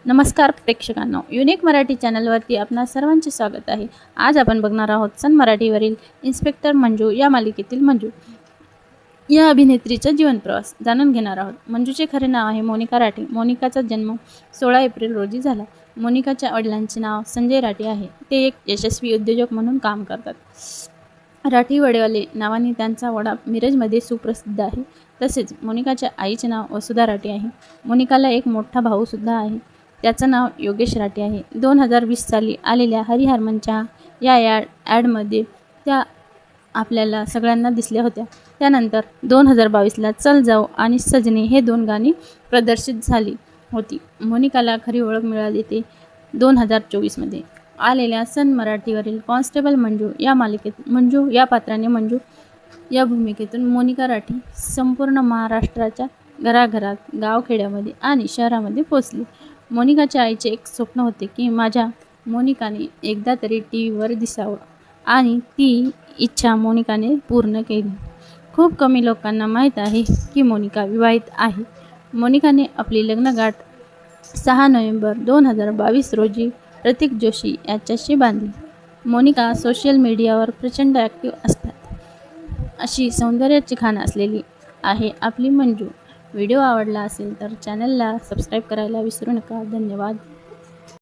नमस्कार प्रेक्षकांनो, युनिक मराठी चॅनलवरती आपणा सर्वांचे स्वागत आहे। आज आपण बघणार आहोत सन मराठीवरील इन्स्पेक्टर मंजू या मालिकेतील मंजू या अभिनेत्रीचा जीवन प्रवास जाणून घेणार आहोत। मंजूचे खरे नाव आहे मोनिका राठी। मोनिकाचा जन्म 16 एप्रिल रोजी झाला। मोनिकाच्या वडिलांचे नाव संजय राठी आहे। ते एक यशस्वी उद्योजक म्हणून काम करतात। राठी वडेवाले नावाने त्यांचा वडा मिरजमध्ये सुप्रसिद्ध आहे। तसेच मोनिकाच्या आईचे नाव वसुधा राठी आहे। मोनिकाला एक मोठा भाऊ सुद्धा आहे, त्याचं नाव योगेश राठी आहे। 2020 साली आलेल्या हरिहरमनच्या या ॲडमध्ये त्या आपल्याला सगळ्यांना दिसल्या होत्या। त्यानंतर 2022ला चल जाऊ आणि सजनी हे 2 गाणी प्रदर्शित झाली होती। मोनिकाला खरी ओळख मिळाली ते 2024मध्ये आलेल्या सन मराठीवरील कॉन्स्टेबल मंजू या मालिकेत मंजू या पात्राने मंजू या भूमिकेतून मोनिका राठी संपूर्ण महाराष्ट्राच्या घराघरात, गावखेड्यामध्ये आणि शहरामध्ये पोहोचली। मोनिकाच्या आईचे एक स्वप्न होते की माझ्या मोनिकाने एकदा तरी टीव्हीवर दिसावं आणि ती इच्छा मोनिकाने पूर्ण केली। खूप कमी लोकांना माहीत आहे की मोनिका विवाहित आहे। मोनिकाने आपली लग्नगाठ 6 नोव्हेंबर 2022 रोजी प्रतीक जोशी याच्याशी बांधली। मोनिका सोशल मीडियावर प्रचंड ॲक्टिव्ह असतात। अशी सौंदर्याची खाण असलेली आहे आपली मंजू। व्हिडिओ आवडला असेल तर चॅनलला सबस्क्राईब करायला विसरू नका। धन्यवाद।